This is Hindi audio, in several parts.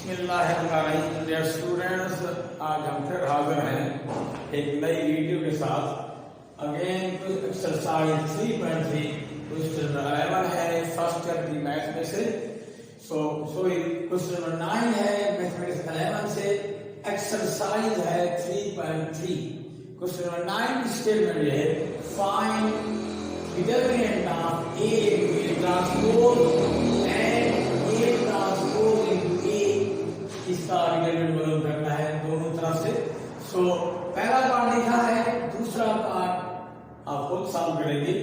बिस्मिल्लाहिर्रहमानिर्रहीम। डियर स्टूडेंट्स, आज हम फिर हाजिर हैं एक नई वीडियो के साथ। अगेन एक्सरसाइज 3.3 क्वेश्चन 11 है फर्स्ट ईयर की मैथ में से। क्वेश्चन नंबर 9 है मैथमेटिक्स 11 से। एक्सरसाइज है 3.3। क्वेश्चन नंबर 9 की स्टेटमेंट ये है, find determinant of A transpose and A transpose into A. इसका डिटरमिनेंट मालूम करना है दोनों तरफ से। पहला पार्ट लिखा है, दूसरा पार्ट आप खुद सॉल्व करेंगे।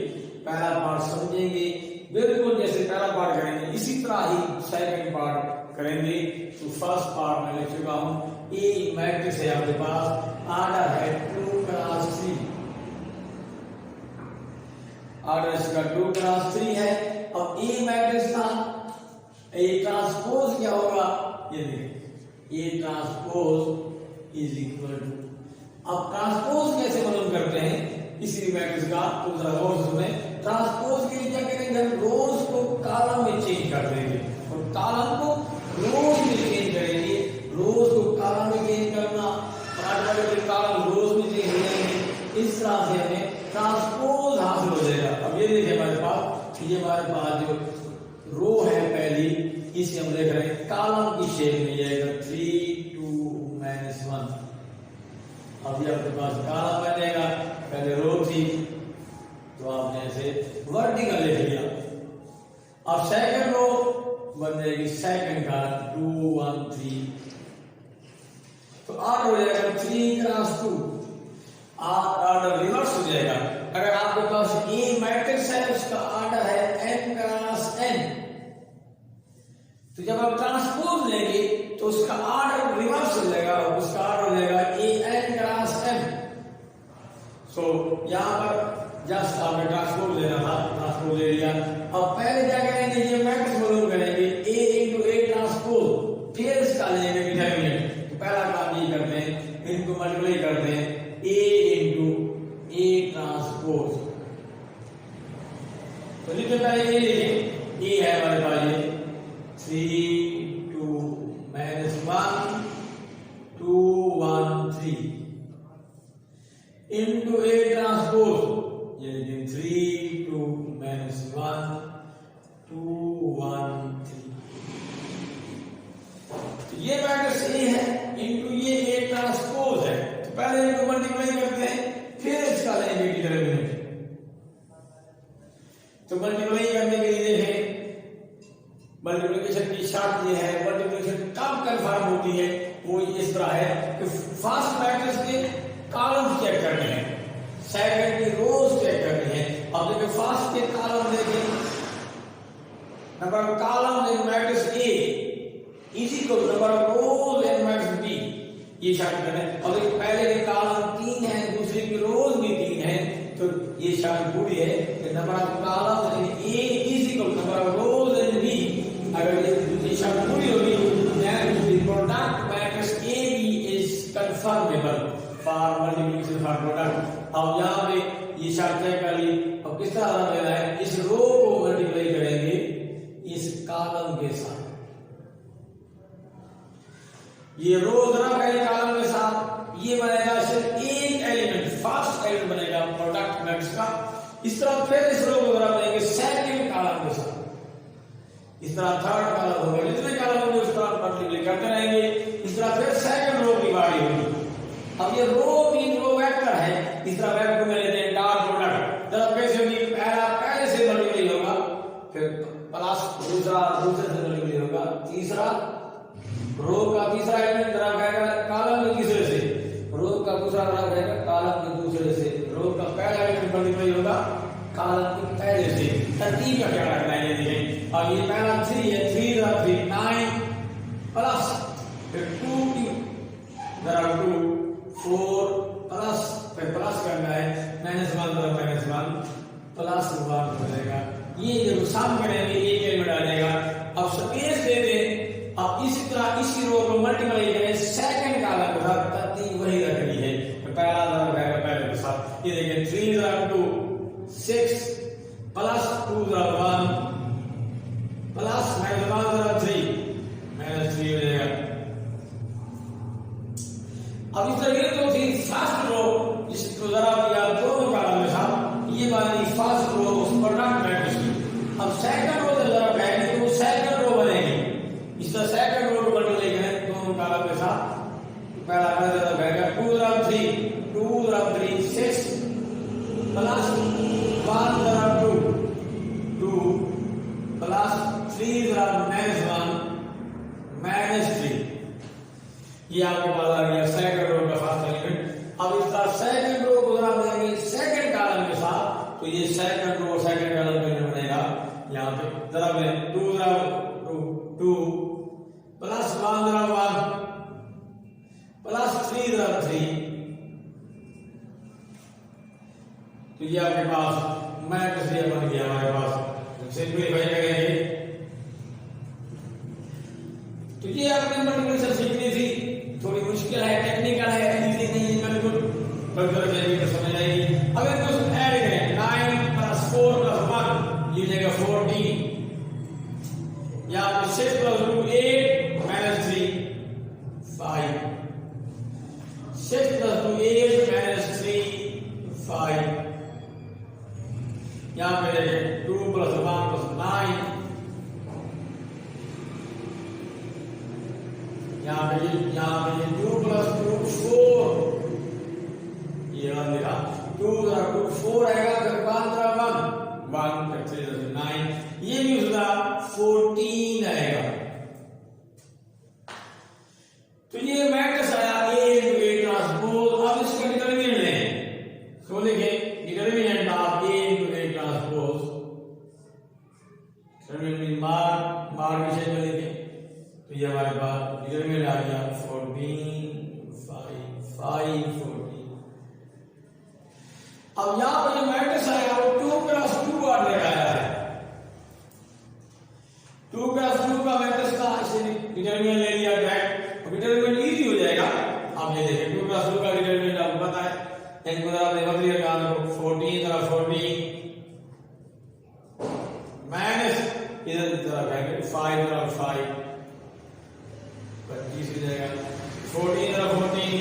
पहला पार्ट समझेंगे बिल्कुल जैसे पहला पार्ट करेंगे, इसी तरह ही सेकंड पार्ट करेंगे। तो फर्स्ट पार्ट में लिख चुका हूं, ए मैट्रिक्स है आपके पास, ऑर्डर है 2 क्रॉस 3। ऑर्डर इसका 2 क्रॉस 3 है। अब ए मैट्रिक्स था, ए ट्रांसपोज क्या होगा ये देखिए, A transpose is equal to. अब ट्रांसपोज कैसे मालूम करते हैं इसी मैट्रिक्स का, तो जरा रोज में ट्रांसपोज के लिए क्या करेंगे, हम रोज को कॉलम में चेंज कर देंगे और कॉलम को रोज में चेंज करेंगे। रोज को कॉलम में चेंज करना, कॉलम रोज में चेंज हो जाएंगे। इस तरह से हमें ट्रांसपोज हासिल हो जाएगा। अब ये देखिए हमारे पास, ये हमारे पास जो रो है पहली, इसे हम देख रहे हैं कॉलम की शेप में जाएगा 3 2 -1। अब ये आपके पास कॉलम बनेगा, पहले रो थी तो आपने ऐसे वर्टिकल लिख लिया। अब सेकंड रो बन जाएगी, सेकंड का 2 1 3, तो ऑर्डर हो जाएगा 3 क्रॉस 2। ऑर्डर रिवर्स हो जाएगा। अगर आपके पास ए मैट्रिक्स है, उसका ऑर्डर है n क्रॉस n, तो जब आप ट्रांसपोज लेंगे तो उसका ऑर्डर रिवर्स हो जाएगा, उसका ऑर्डर हो जाएगा an क्रॉस m। यहां पर जस्ट आपने ट्रांसपोज लेना था, ट्रांसपोज ले लिया। अब पहले क्या करेंगे, ये मैट्रिक्स मालूम करेंगे a इंटू ए ट्रांसपोज, फिर इसका लेंगे डिटरमिनेंट। तो पहला काम ये करते हैं, इनको मल्टीप्लाई करते हैं, a इंटू ए ट्रांसपोज। तो लिखिए पहले ये लिखें, ए है हमारे पास ये 3 2 -1 2 1 3 इंटू ए ट्रांसपोज, ये लिखें 3 2 -1 2 1 3। तो ये मैट्रिक्स ए है इंटू ये ए ट्रांसपोज है। तो पहले इनको मल्टीप्लाई करते हैं, फिर इसका लेंगे डिटरमिनेंट। तो मल्टीप्लाई करने के लिए देखें, मल्टीप्लिकेशन की शर्त ये है, मल्टीप्लिकेशन कब कंफर्म होती है, वो इस तरह है कि फर्स्ट मैट्रिक्स के कॉलम चेक करने हैं, सेकंड की रोज चेक करनी है। अब देखिए फर्स्ट के कॉलम देखें, number of column in matrix A is equal to number of rows in matrix B, ये शर्त करें। और पहले के कॉलम 3 है, दूसरे की रोज भी 3 है, तो ये शर्त पूरी है कि number of column in A is equal to number of rows in B. अगर ये शर्त पूरी होगी, then the product matrix A B is conformable for multiplication for product. अब यहाँ पे ये शर्त तय कर ली। अब किस तरह लेना है, इस रो को मल्टीप्लाई करेंगे इस कॉलम के साथ। ये रो जरा पहले कॉलम के साथ, ये बनेगा सिर्फ एक एलिमेंट, फर्स्ट एलिमेंट बनेगा प्रोडक्ट मैट्रिक्स का। इस तरह फिर इस रो को जरा बनेंगे सेकंड कॉलम के साथ, इस तरह थर्ड कॉलम होगा। जितने कॉलम होंगे उस तरह मल्टीप्लाई करते रहेंगे। इस तरह फिर सेकंड रो की बारी होगी। अब ये रो मीन रो वेक्टर है, इस तरह वेक्टर में लेते हैं डॉट प्रोडक्ट। जब कैसे होगी, पहला पहले से मल्टीप्लाई होगा, फिर प्लस दूसरा दूसरे से मल्टीप्लाई होगा, तीसरा रो का तीसरा एलिमेंट जरा कहेगा कॉलम के तीसरे से, रो का दूसरा जरा कहेगा कॉलम के दूसरे से, रो का पहला एलिमेंट मल्टीप्लाई होगा कॉलम के पहले से। तरतीब का क्या रखना है ये देखें। अब ये पहला 3 है, 3 3 9 प्लस फिर 2 जरा 2 4 प्लस फिर प्लस करना है, -1 -1 प्लस 1 हो जाएगा। ये जब सम करेंगे एक एलिमेंट आ जाएगा। अब स्पेस दे दें, अब इसी तरह इसी रो को मल्टीप्लाई करें सेकंड कॉलम के साथ, तरतीब वही रखनी है। तो पहला जरा रहेगा पहले के साथ, ये देखें 3 2 6 प्लस 2 1 प्लस -1 3 -3 हो जाएगा। फर्स्ट रो इसको जरा दिया दोनों कॉलम में था, ये वाली फर्स्ट रो उस प्रोडक्ट मैट्रिक्स की। अब सेकंड रो जरा बैठे तो सेकंड रो बनेगी, इसका सेकंड रो बन लेंगे दोनों कॉलम के साथ। पहला कर जरा बैठा 2 जरा 3 6 प्लस 1 जरा 2 प्लस 3 जरा -1 -3। ये आपके पास आ गया सेकंड रो का फर्स्ट एलिमेंट। अब इसका सेकंड रो को जरा देंगे सेकंड कॉलम के साथ, तो ये सेकंड रो सेकंड कॉलम में बनेगा। यहाँ पे जरा में 2 जरा 2 प्लस 1 जरा 1 प्लस 3 जरा 3। तो ये आपके पास मैट्रिक्स ये बन गया हमारे पास। सिंपलीफाई करेंगे तो ये आपने मल्टीप्लिकेशन सीखनी थी, थोड़ी मुश्किल है, टेक्निकल है, इजी नहीं है बिल्कुल, बल्कि जाएगी तो समझ आएगी। अगर कुछ ऐड करें 9 + 4 + 1 ये जाएगा 14, यहाँ पे 6 + 2 8 -3 5, 6 + 2 8 -3 5, यहाँ पे 2 + 1 + 9, यहाँ पे 2 + 2 4, ये वाला लिखा 2 + 2 4 आएगा, फिर 1 + 1 फिर 3 + 9, ये भी उसका 14 आएगा। तो ये मैट्रिक्स आया A × A ट्रांसपोज। अब इसका डिटरमिनेंट लें, तो देखिए determinant of A × A transpose, determinant मार विषय में देखें तो ये हमारे पास डिटरमिनेंट आ गया 14 5 14। अब यहां पर जो मैट्रिक्स आया वो 2 × 2 ऑर्डर का आया है। 2 × 2 का मैट्रिक्स का इसे डिटरमिनेंट ले लिया डायरेक्ट, डिटरमिनेंट इजी हो जाएगा। आप ये देखें 2 × 2 का डिटरमिनेंट आपको पता है, एक बराबर है बदलिए का 14 × 14 माइनस इधर तरफ ब्रैकेट 5 × 5 25 हो जाएगा, 14 × 14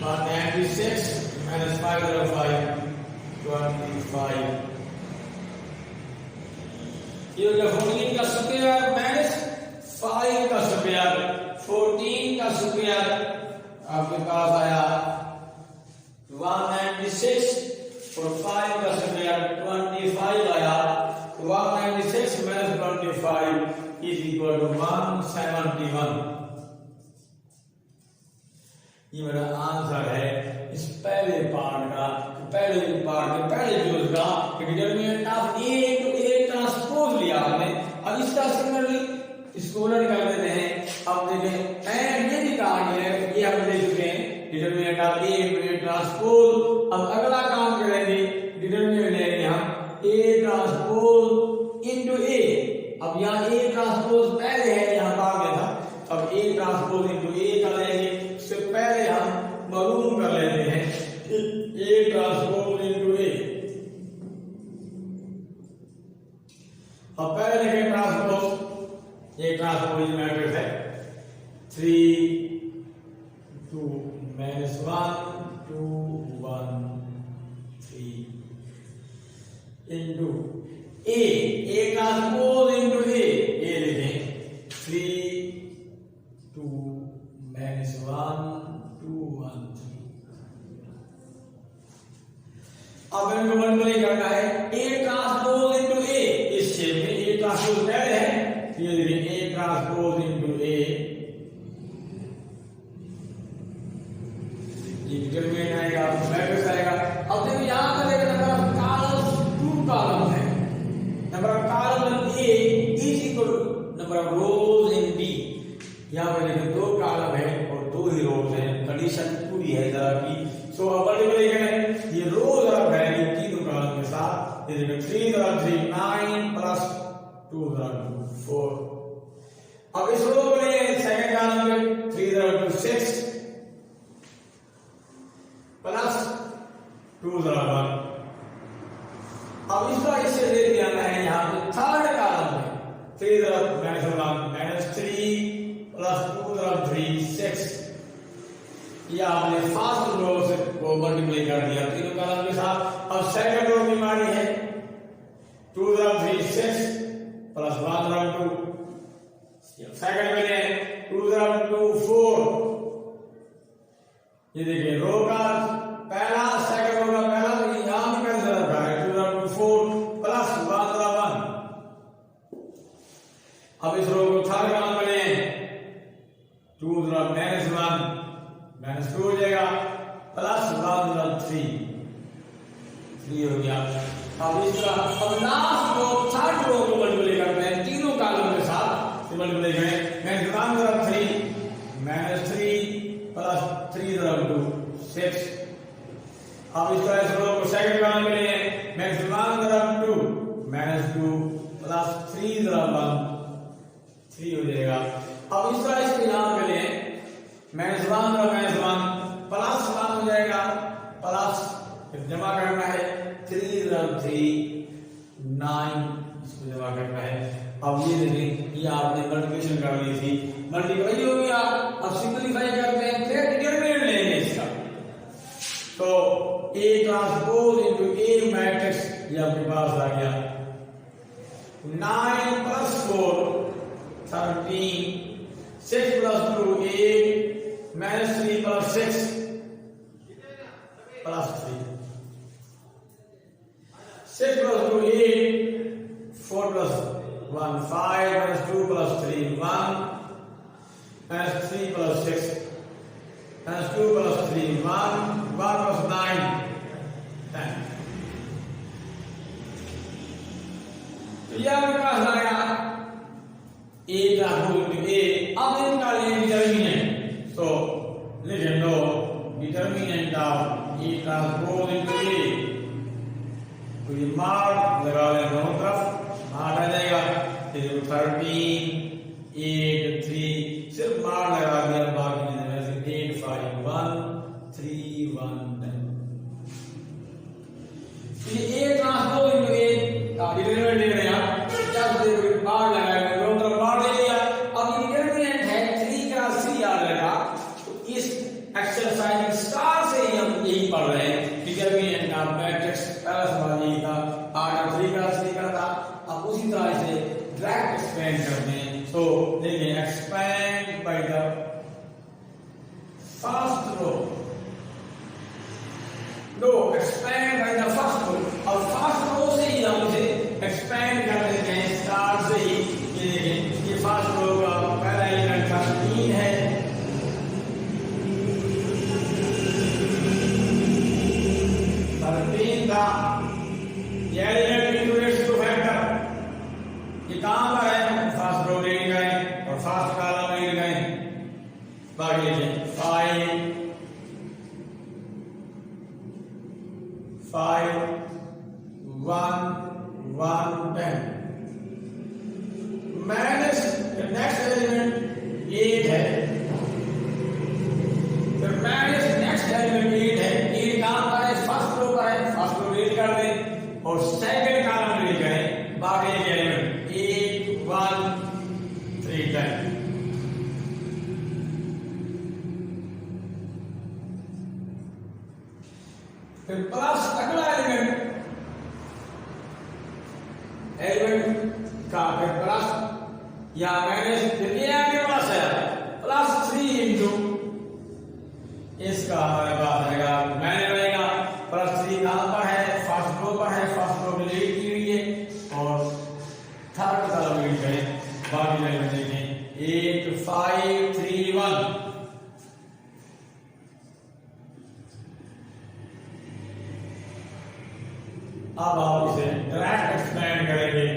और 96 - 5 × 5 25। ये हो गया 14 का स्क्वायर माइनस 5 का स्क्वायर। 14 का स्क्वायर आपके पास आया 196 और 5 का स्क्वायर 25 आया। 196 - 25 = 171। ये मेरा आंसर है इस पहले पार्ट का, पहले जो का determinant of A × A transpose लिया आपने। अब इसका सिमिलरली इसको उलट कर देते हैं। अब देखें एंड ये भी कहा गया है, ये हम देख चुके हैं determinant of A × A transpose. अब अगला काम करेंगे, डिटरमिनेंट लेंगे हम A ट्रांसपोज इनटू A। अब यहाँ A ट्रांसपोज पहले है, यहाँ बाद में था, अब A ट्रांसपोज इनटू A कर लेंगे। इससे पहले हम मालूम कर लेते हैं A ट्रांसपोज इनटू A। अब पहले लिखें ट्रांसपोज, A ट्रांसपोज मैट्रिक्स है 3 2 -1 2 1 3 into A transpose into A। ये लिखें 3 2 -1 2 1 3। अब इनको मल्टीप्लाई करना है A ट्रांसपोज इनटू A। इस शेप में A ट्रांसपोज पहले है, ये देखिए A ट्रांसपोज इनटू A, ये डिटरमिनेंट आएगा, मैट्रिक्स आएगा। अब देखो यहां पर देखो नंबर ऑफ कॉलम्स 2 कॉलम है, number of column in A is equal to number of rows in B। यहां पे देखो 2 कॉलम है और 2 ही रोज है, कंडीशन पूरी है जरा की। सो अब मल्टीप्लाई करें, ये रोज और वैल्यू तीनों कॉलम के साथ, ये देखो 3 × 3 9 प्लस 2 × 2 4। अब इस रो को लेंगे सेकंड कॉलम में 3 × 2 6 प्लस 2 × 1। अब इसका इससे ले लिया है यहाँ पे थर्ड कॉलम में 3 × -1 -3 प्लस 2 × 3 6। ये आपने फर्स्ट रो से को मल्टीप्लाई कर दिया तीनों कॉलम के साथ। अब सेकंड रो की मारी है 2 3 6 प्लस 1 2 सेकंड में 2 2 4। ये देखिए रो का पहला सेकंड रो का पहला तो यहां भी कैंसिल होता है 2 2 4 प्लस 1 1। अब इस रो को थर्ड कॉलम में ले 2 -1 -2 हो जाएगा प्लस 1 3 हो गया। अब इस तरह अब लास्ट रो थर्ड रो को मल्टीप्लाई करते हैं तीनों कॉलम के साथ मल्टीप्लाई करें -1 3 -3 प्लस 3 2 6। अब इस तरह इस रो को सेकंड कॉलम में ले -1 2 -2 प्लस 3 1 3 हो जाएगा। अब इस तरह इसके यहां पे ले -1 प्लस 1 हो जाएगा प्लस फिर जमा करना है 3 3 9 इसको जमा करना है। अब ये देखें ये आपने मल्टीप्लिकेशन कर ली थी मल्टीप्लाई हो गया। अब सिंपलीफाई करते हैं फिर डिटरमिनेंट लेंगे इसका तो A transpose into A matrix ये आपके पास आ गया 9 + 4 13 6 + 2 8 -3 + 6 + 3 6 + 2 8 4 + 1 5 -2 + 3 1 -3 + 6 -2 + 3 1 1 + 9 10। तो यह आपके पास आया A ट्रांसपोज A। अब इनका लेंगे डिटरमिनेंट तो लिख लो determinant of A transpose into A। तो ये मार्क लगा लें दोनों तरफ मार्क आ जाएगा 13 8 3 सिर्फ मार्क लगा दिया बाकी नहीं 8 5 1 3 1 9। ये A ट्रांसपोज इनटू A का डिटरमिनेंट ले रहे हैं आप जब देखो मार्क लगाएंगे दोनों तरफ मार्क ले लिया। अब ये डिटरमिनेंट है 3 का 3 आ जाएगा। तो इस एक्सरसाइज स्टार से ही हम यही पढ़ रहे हैं डिटरमिनेंट ऑफ मैट्रिक्स पहला सवाल यही था आगे 3 का 3 का था। अब उसी तरह से डायरेक्ट एक्सपेंड करते हैं तो देखिए expand by the first row no expand by the first row. अब फर्स्ट रो से ही हम इसे एक्सपेंड कर देते हैं स्टार से ही। ये देखिए ये फर्स्ट रो का पहला एलिमेंट 13 है 13 था ये एलिमेंट इंक्लूडेड टू फैक्टर ये कहां पर है फर्स्ट रो में गए और फर्स्ट कॉलम में गए बाकी लिखिए 5 1 1 10 माइनस नेक्स्ट एलिमेंट 8 है फिर माइनस नेक्स्ट एलिमेंट 8 है 8 कहां पर है फर्स्ट रो पर है फर्स्ट रो रीड कर दें और सेकंड कॉलम रीड करें बाकी के एलिमेंट 8 1 3 10। फिर प्लस अगला एलिमेंट का फिर प्लस या माइनस फिर ये आपके पास है +3 इंटू इसका हमारे पास आएगा मैंने रहेगा +3 कहां पर है फर्स्ट रो पर है फर्स्ट रो में लीड की हुई है और थर्ड कॉलम लीड करें बाकी एलिमेंट देखें 8 5 3 1। अब आप इसे डायरेक्ट एक्सपेंड करेंगे।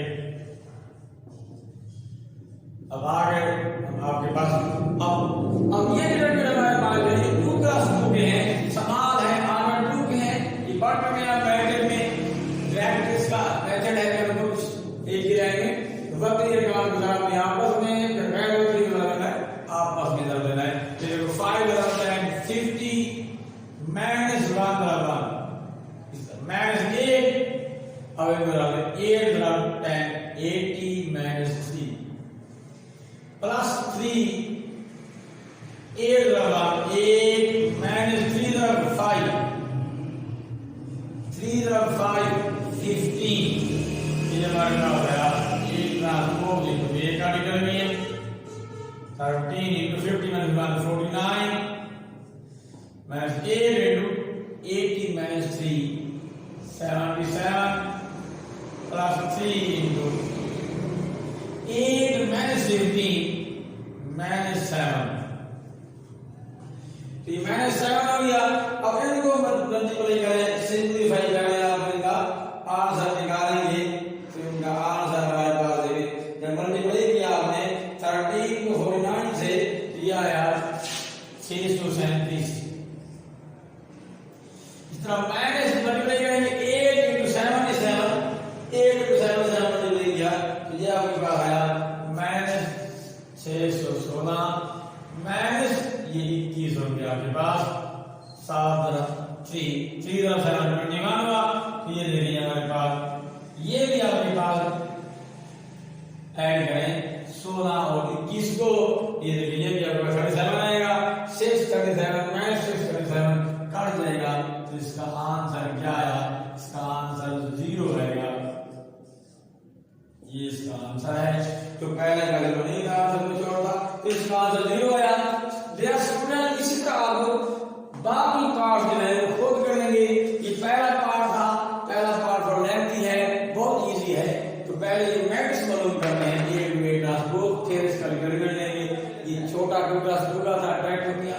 अब आगे आपके पास अब ये डिटरमिनेंट हमारे पास है 2 + 2 के हैं समान है आगे 2 के हैं ये बढ़ गया ब्रैकेट में डायरेक्ट इसका मेथड है कि हम कुछ एक ही रहेंगे वक्त ये काम गुजारा अपने आपस में फिर मैं वो तरीका लगाना है आपस में दर देना है। तो 5 = 50 -1 = 1 -8 अब बराबर 8 = 10 80 - 3 +3 8 = 8 -3 = 5 तरफ 5 15, ये हमारे पास आया A ट्रांसपोज इनटू A का determinant 13 into 50 minus 1 49 minus 8 into 18 minus 3 77 plus 3 into 8 minus 15 minus 7, तो ये minus 7 हो गया। अब इनको मल्टीप्लाई करें, सिंप्लीफाई करें, आप इनका आंसर निकालेंगे, तो इनका आंसर हमारे पास है। जब मल्टीप्लाई किया आपने 13 को 49 से, ये आया 637। इस तरह माइनस मल्टीप्लाई करेंगे 8 into 7 is 7, 8 into 7 मल्टीप्लाई किया, तो ये आपके पास आया माइनस 616 माइनस ये 21 हो गया आपके पास 7 3 3 7 21 हुआ। तो ये दे दिया हमारे पास, ये भी आपके पास ऐड करें 16 और 21 को, ये देखिए ये भी आपके पास 37 आएगा। 637 माइनस 637 कट जाएगा, तो इसका आंसर क्या आया? इसका आंसर 0 आएगा। ये इसका आंसर है। तो पहले का जो नहीं था आंसर कुछ और था, तो इसका आंसर 0 आया। डियर स्टूडेंट, इसी तरह आप बाकी पार्ट जो है वो खुद कर लेंगे। ये पहला पार्ट था, पहला पार्ट और लेंथी है, बहुत इजी है। तो पहले ये मैट्रिक्स मालूम करते हैं, ये ट्रांसपोज, फिर इसका रिजल्ट लेंगे। ये छोटा टुकड़ा टुकड़ा था, अट्रैक्ट हो गया।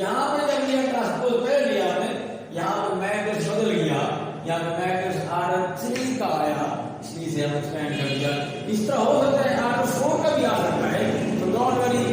यहाँ पे जब ये ट्रांसपोज कर लिया आपने, यहाँ पे मैट्रिक्स बदल गया, यहाँ पे मैट्रिक्स ऑर्डर 3 का आया, इसलिए से हम एक्सपेंड कर दिया। इस तरह हो सकता है ऑर्डर 4 का भी आ सकता है। तो डोंट वरी,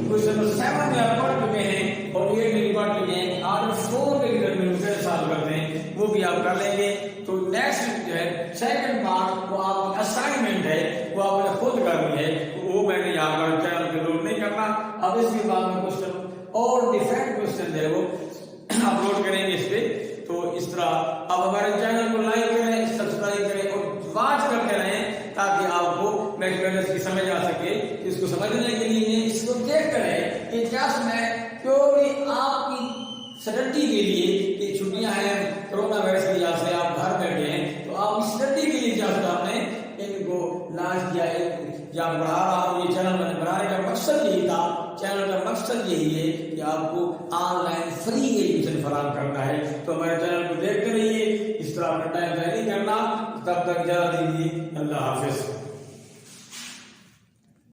क्वेश्चन नंबर 7 में आप पढ़ चुके हैं और 8 में पढ़ चुके हैं। ऑर्डर 4 के डिटरमिनेंट कैसे सॉल्व करते हैं वो भी आप कर लेंगे। तो नेक्स्ट जो है सेकंड पार्ट, वो आपकी असाइनमेंट है, वो आपने खुद करनी है। वो मैंने यहाँ पर चैनल पे लोड नहीं करना। अब इसके बाद में क्वेश्चन और डिफरेंट क्वेश्चन है वो अपलोड करेंगे इस पे। तो इस तरह आप हमारे चैनल को लाइक करें, सब्सक्राइब करें और वॉच करते रहें, ताकि आपको मैथमेटिक्स की समझ आ सके। इसको समझने के लिए इसको चेक करें कि जस्ट मैं प्योरली आपकी स्टडी के लिए, कि छुट्टियां हैं कोरोना वायरस की वजह से आप घर बैठे हैं, तो आप स्टडी के लिए जस्ट आपने इनको लॉन्च किया है या बढ़ा रहा हूँ। ये चैनल मैंने बनाने का मकसद यही था, चैनल का मकसद यही है कि आपको ऑनलाइन फ्री एजुकेशन फराहम करना है। तो हमारे चैनल को देखते रहिए, इस तरह अपना टाइम नहीं करना। तब तक इजाजत दीजिए, अल्लाह हाफिज।